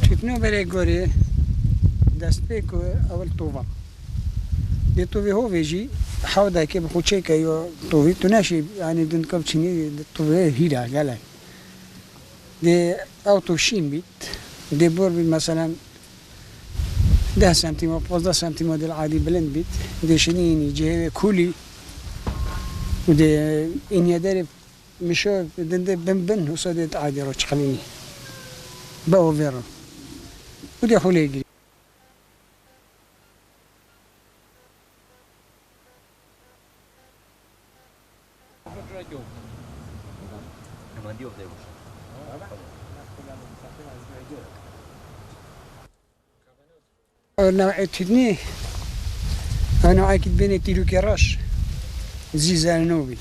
شفناه برای گوری دست پیک اول طوفا دی طوفی هو ویجی حوضه که بخوچه که یا طوفی تو نشی یعنی دن کب چینی طوفی هیرا گله دی اوتو شیم بیت دی بور بیت مثلا 10 سانتی و 15 سانتی مدل عادی بلند بیت دی شنینی جه کولی و دی این یادر میشه دنده بن وصدت عادي روش خليني باو فيرو ودي حولي يجري نوعية تدني أنا أكيد بيني تيرو كراش زيزان نوبي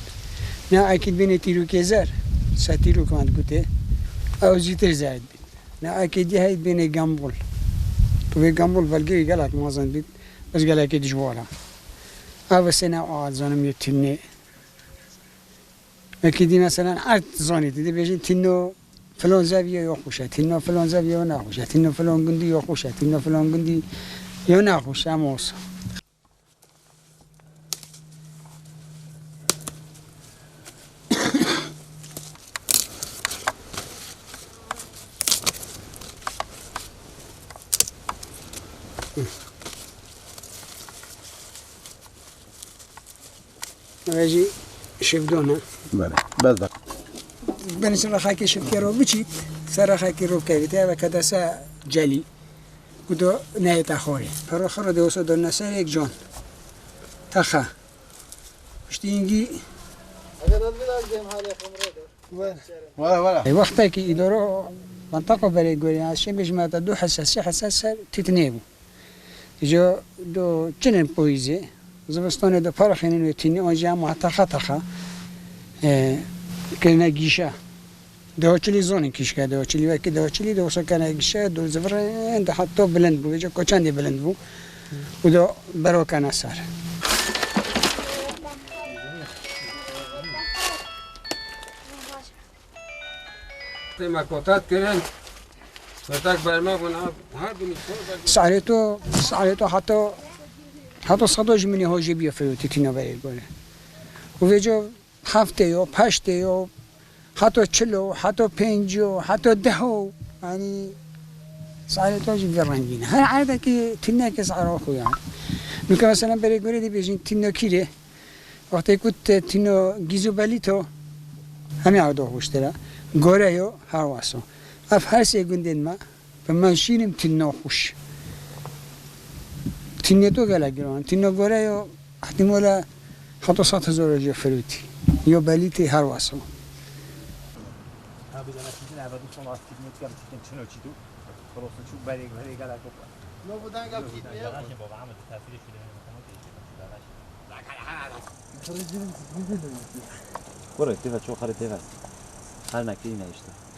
نا أكيد بيني تيرو كزار ساتيرو كمان قلت أو زيتر زايد بيت نا أكيد هاي بيني جامبول تو جامبول فالجي قالك ما زين بيت بس قالك يدجوالها أو سنة أو زانم يتني أكيد مثلا عاد زاني تدي بيجي تنو فلان زاوية يخوشه تنو فلان زاوية نخوشه تنو فلان جندي يخوشه تنو فلان جندي ينخوشه موس ويجي شفدونا بله بس بنش رخاكي شفكي رو بچيت سرخاكي رو كيفيتها وكذا سا جلي كدو نهاية أخوري فروخر دو وصدو النساء يك جون تخا اشتينجي ولا وقتها كي يدورو منطقة بري يقولي عشان بيش ما تدو حساسة تتنيبو جو دو جنن بويزي زبستانه دو فرخين ويتيني آنجا معتقا كنا جيشة دوچلی زونی کیش کرده دوچلی و که دوچلی دوسا کنه گیشه دو زفر انت حتی بلند بود جو کوچندی بلند بود و دو برو کنه سر مکاتات کردن متاک برما بنا هر دو سعرتو حتی صداج منی هاجی بیا فروتی تینا برای گونه و جو هفته یا پشته یا حتی 40 حتی 50 حتی 10 يعني سعرته جدا رنگینه هر عاده که تینه که سعره خویه میگه مثلا برای گوری دی بیشین تینه کیره وقتی کت تینه گیزو بلیتو همه عاده خوشتره گوره یو هر واسو اف هر سه گندن ما فماشینم تینه خوش تینه تو گله گران تینه گوره یو احتمالا حتی 100,000 جو فروتی یا بلیتی هر واسو biz anasını evde son aktivite yaptıktan çino çidu. Korosunu çok bari gala kopa. No budan gel gitmeye. Ya şimdi baba ama tefsiri şöyle tamam değil. برو اتفاق شو خريطة بس هل نكتينا يشتغل